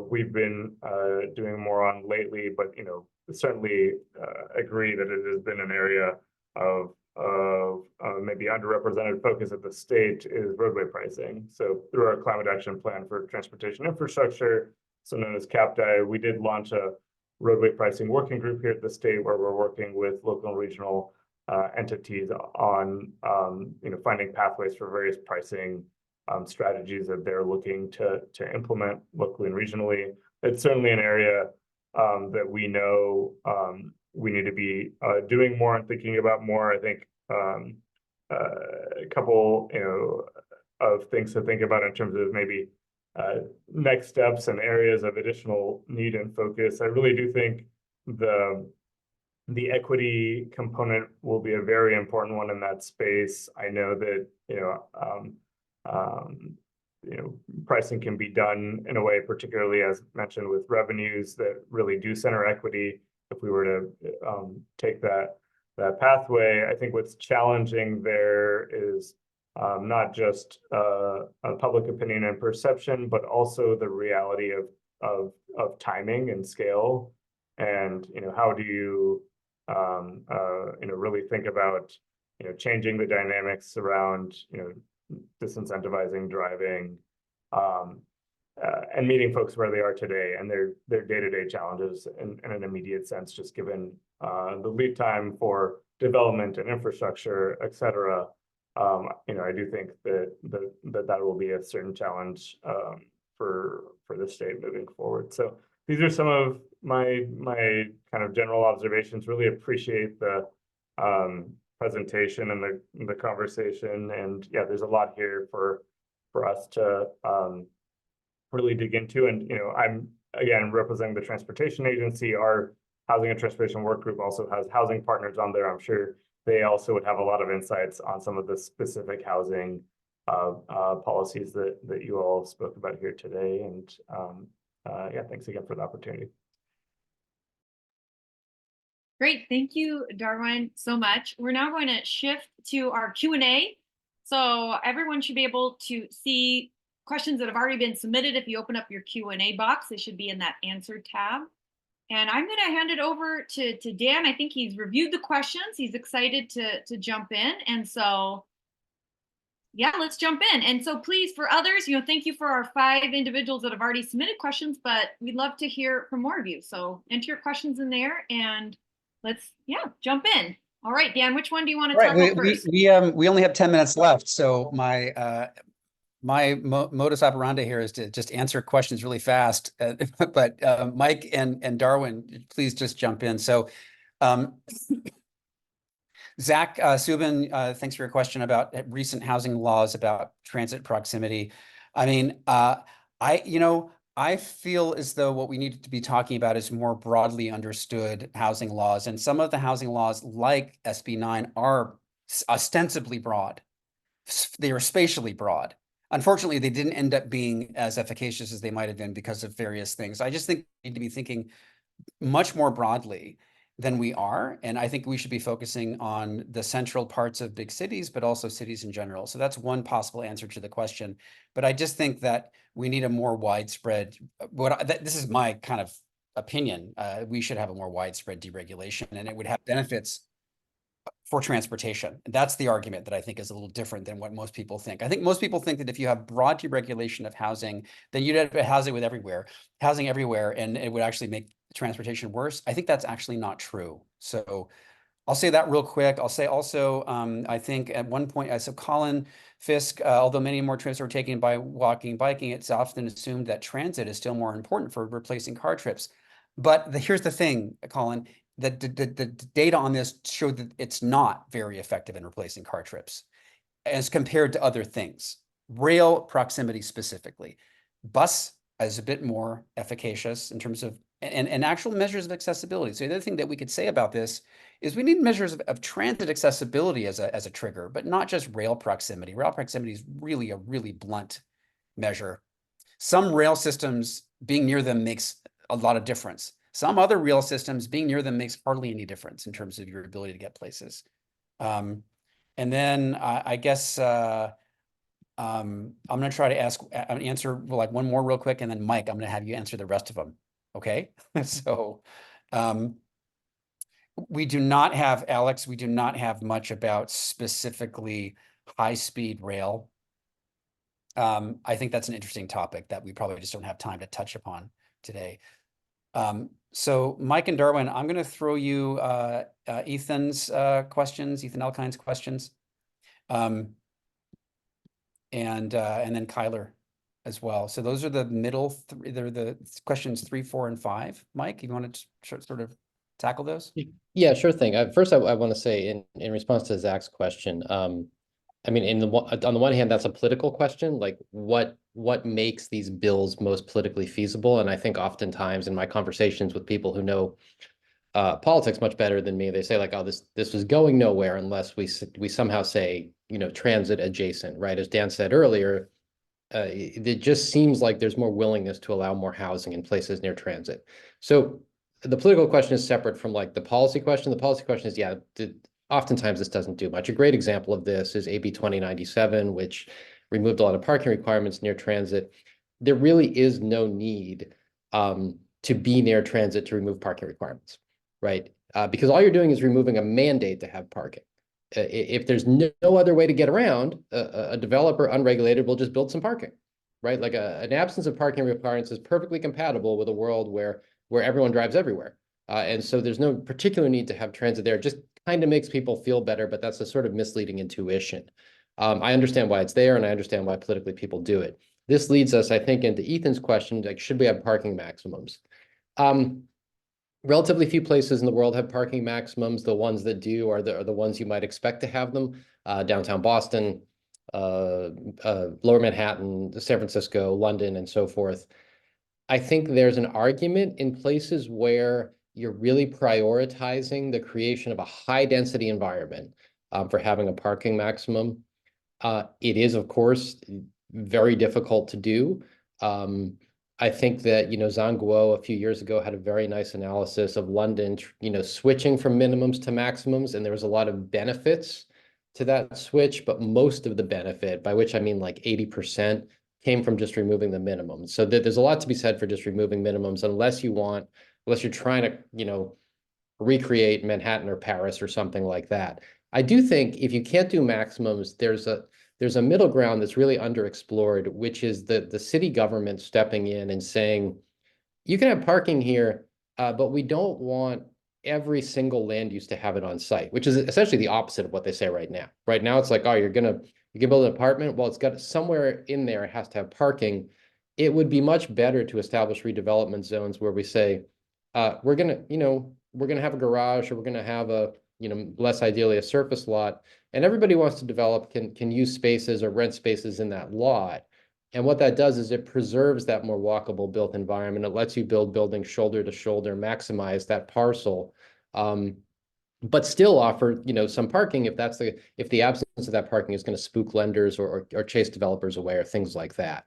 we've been doing more on lately, but certainly agree that it has been an area of maybe underrepresented focus at the state, is roadway pricing. So through our climate action plan for transportation infrastructure, so known as CAPTI, we did launch a roadway pricing working group here at the state, where we're working with local and regional entities on finding pathways for various pricing strategies that they're looking to implement locally and regionally. It's certainly an area that we know we need to be doing more and thinking about more. I think a couple of things to think about in terms of maybe next steps and areas of additional need and focus. I really do think the equity component will be a very important one in that space. I know that pricing can be done in a way, particularly as mentioned, with revenues that really do center equity. If we were to take that pathway, I think what's challenging there is not just public opinion and perception, but also the reality of timing and scale. And how do you really think about changing the dynamics around disincentivizing driving, and meeting folks where they are today and their day-to-day challenges in an immediate sense, just given the lead time for development and infrastructure, et cetera. I do think that will be a certain challenge for the state moving forward. So these are some of my kind of general observations. Really appreciate the presentation and the conversation. And yeah, there's a lot here for us to really dig into. And I'm again representing the transportation agency. Our housing and transportation work group also has housing partners on there. I'm sure they also would have a lot of insights on some of the specific housing policies that you all spoke about here today. And yeah, thanks again for the opportunity. Great, thank you, Darwin, so much. We're now going to shift to our Q&A. So everyone should be able to see questions that have already been submitted. If you open up your Q&A box, they should be in that answer tab. And I'm going to hand it over to Dan. I think he's reviewed the questions. He's excited to jump in. And so, yeah, let's jump in. And so please, for others, thank you for our 5 individuals that have already submitted questions, but we'd love to hear from more of you. So enter your questions in there and let's, jump in. All right, Dan, which one do you want to Right, tackle first? we only have 10 minutes left, so my modus operandi here is to just answer questions really fast. But Mike and Darwin, please just jump in. So Zach Subin, thanks for your question about recent housing laws about transit proximity. I mean, I feel as though what we need to be talking about is more broadly understood housing laws. And some of the housing laws, like SB 9, are ostensibly broad. They are spatially broad. Unfortunately, they didn't end up being as efficacious as they might have been because of various things. I just think we need to be thinking much more broadly than we are. And I think we should be focusing on the central parts of big cities, but also cities in general. So that's one possible answer to the question. But I just think that we need a more widespread, this is my kind of opinion. We should have a more widespread deregulation, and it would have benefits for transportation. That's the argument that I think is a little different than what most people think. I think most people think that if you have broad deregulation of housing, then you'd have housing everywhere, and it would actually make transportation worse. I think that's actually not true. So I'll say that real quick. I'll say also, I think at one point, so Colin Fisk, although many more trips are taken by walking, biking, it's often assumed that transit is still more important for replacing car trips. But here's the thing, Colin, the data on this showed that it's not very effective in replacing car trips as compared to other things. Rail proximity specifically. Bus is a bit more efficacious in terms of and actual measures of accessibility. So the other thing that we could say about this is we need measures of transit accessibility as a trigger, but not just rail proximity. Rail proximity is really a really blunt measure. Some rail systems, being near them makes a lot of difference. Some other rail systems, being near them makes hardly any difference in terms of your ability to get places. And then I guess I'm going to try to answer like one more real quick, and then Mike, I'm going to have you answer the rest of them. Okay. So we do not have, Alex, we do not have much about specifically high-speed rail. I think that's an interesting topic that we probably just don't have time to touch upon today. So Mike and Darwin, I'm going to throw you Ethan's questions, Ethan Elkind's questions, and then Kyler as well. So those are the middle three. They're the questions 3, 4, and 5. Mike, you want to sort of tackle those? Yeah, sure thing. First, I want to say in response to Zach's question, I mean, on the one hand, that's a political question, like what makes these bills most politically feasible? And I think oftentimes in my conversations with people who know politics much better than me, they say like, oh, this was going nowhere unless we somehow say, transit adjacent, right? As Dan said earlier, it just seems like there's more willingness to allow more housing in places near transit. So the political question is separate from like the policy question. The policy question is, yeah, oftentimes this doesn't do much. A great example of this is AB 2097, which removed a lot of parking requirements near transit. There really is no need to be near transit to remove parking requirements, right? Because all you're doing is removing a mandate to have parking. If there's no other way to get around, a developer unregulated will just build some parking, right? Like an absence of parking requirements is perfectly compatible with a world where everyone drives everywhere. And so there's no particular need to have transit there. It just kind of makes people feel better, but that's a sort of misleading intuition. I understand why it's there, and I understand why politically people do it. This leads us, I think, into Ethan's question, like, should we have parking maximums? Relatively few places in the world have parking maximums. The ones that do are the ones you might expect to have them. Downtown Boston, Lower Manhattan, San Francisco, London, and so forth. I think there's an argument in places where you're really prioritizing the creation of a high density environment for having a parking maximum. It is, of course, very difficult to do. I think that, Zhang Guo a few years ago had a very nice analysis of London, switching from minimums to maximums, and there was a lot of benefits to that switch, but most of the benefit, by which I mean like 80%, came from just removing the minimum. So there's a lot to be said for just removing minimums, unless you're trying to, recreate Manhattan or Paris or something like that. I do think if you can't do maximums, there's a middle ground that's really underexplored, which is the city government stepping in and saying, you can have parking here, but we don't want every single land use to have it on site, which is essentially the opposite of what they say right now. Right now, it's like, oh, you can build an apartment. Well, it's got somewhere in there, it has to have parking. It would be much better to establish redevelopment zones where we say, we're gonna have a garage, or we're gonna have a, less ideally a surface lot, and everybody who wants to develop can use spaces or rent spaces in that lot. And what that does is it preserves that more walkable built environment. It lets you build buildings shoulder to shoulder, maximize that parcel, but still offer, some parking if the absence of that parking is going to spook lenders or chase developers away or things like that.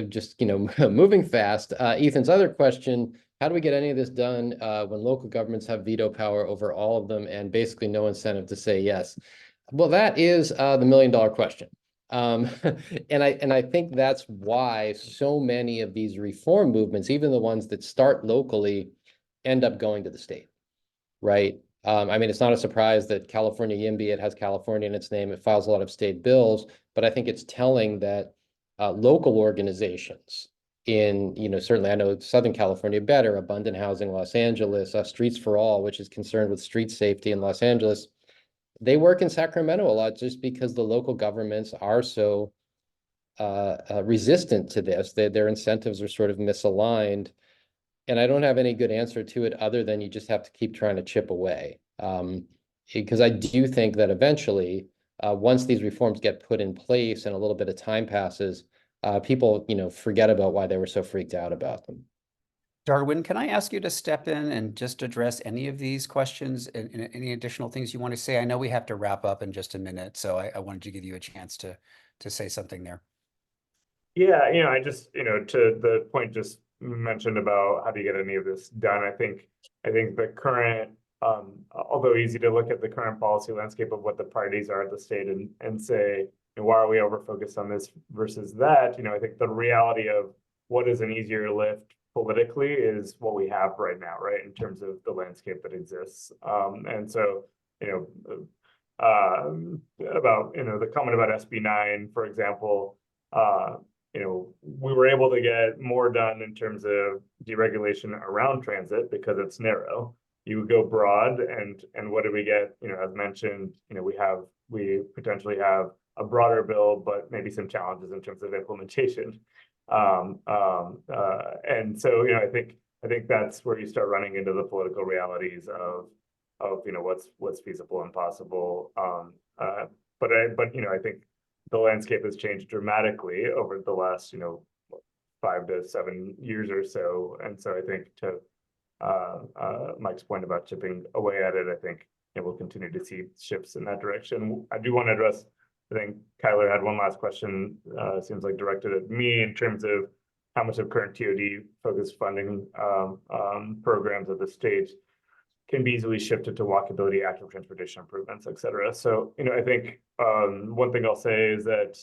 Just, moving fast. Ethan's other question: how do we get any of this done when local governments have veto power over all of them and basically no incentive to say yes? Well, that is the million-dollar question. And I think that's why so many of these reform movements, even the ones that start locally, end up going to the state, right? I mean, it's not a surprise that California YIMBY, it has California in its name, it files a lot of state bills, but I think it's telling that local organizations in, certainly I know Southern California better, Abundant Housing Los Angeles, Streets for All, which is concerned with street safety in Los Angeles, they work in Sacramento a lot just because the local governments are so resistant to this. Their incentives are sort of misaligned. And I don't have any good answer to it other than you just have to keep trying to chip away. Because I do think that eventually, once these reforms get put in place and a little bit of time passes, people, forget about why they were so freaked out about them. Darwin, can I ask you to step in and just address any of these questions and any additional things you want to say? I know we have to wrap up in just a minute, so I wanted to give you a chance to say something there. Yeah, I just, to the point just mentioned about how do you get any of this done, I think the current, although easy to look at the current policy landscape of what the priorities are at the state and say, why are we over focused on this versus that? I think the reality of what is an easier lift politically is what we have right now, right, in terms of the landscape that exists. And so, about, the comment about SB 9, for example, we were able to get more done in terms of deregulation around transit because it's narrow. You go broad, and what do we get? As mentioned, we potentially have a broader bill, but maybe some challenges in terms of implementation. And so, I think that's where you start running into the political realities of what's feasible and possible. But I think the landscape has changed dramatically over the last 5 to 7 years or so, and so I think to Mike's point about chipping away at it, I think we'll continue to see shifts in that direction. I do want to address, I think Kyler had one last question, seems like directed at me, in terms of how much of current TOD focused funding programs at the state can be easily shifted to walkability, active transportation improvements, et cetera. So, I think one thing I'll say is that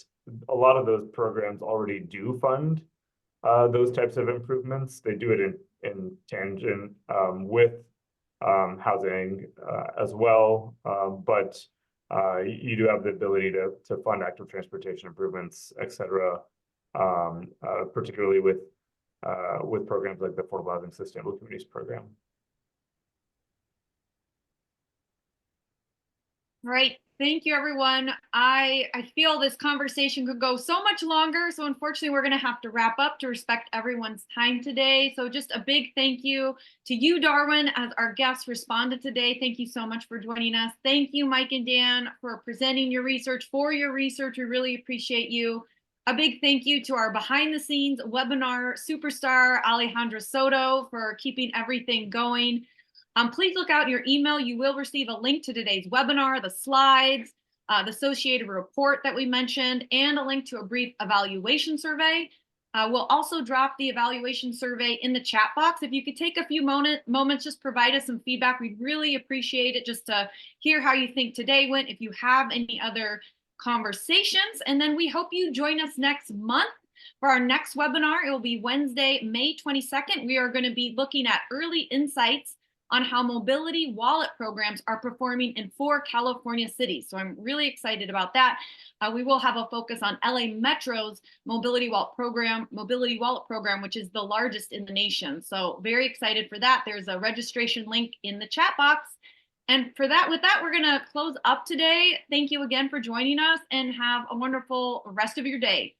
a lot of those programs already do fund those types of improvements. They do it in tangent with housing as well, but you do have the ability to fund active transportation improvements, et cetera, particularly with programs like the Affordable Housing Sustainable Communities Program. All right. Thank you, everyone. I feel this conversation could go so much longer. So unfortunately, we're going to have to wrap up to respect everyone's time today. So just a big thank you to you, Darwin, as our guest responded today. Thank you so much for joining us. Thank you, Mike and Dan, for presenting your research. For your research, we really appreciate you. A big thank you to our behind the scenes webinar superstar, Alejandra Soto, for keeping everything going. Please look out in your email. You will receive a link to today's webinar, the slides, the associated report that we mentioned, and a link to a brief evaluation survey. We'll also drop the evaluation survey in the chat box. If you could take a few moments, just provide us some feedback. We'd really appreciate it, just to hear how you think today went, if you have any other conversations. And then we hope you join us next month for our next webinar. It will be Wednesday, May 22nd. We are going to be looking at early insights on how mobility wallet programs are performing in 4 California cities. So I'm really excited about that. We will have a focus on LA Metro's mobility wallet program, which is the largest in the nation. So very excited for that. There's a registration link in the chat box. And with that, we're gonna close up today. Thank you again for joining us, and have a wonderful rest of your day.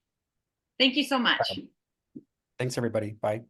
Thank you so much. Thanks, everybody. Bye.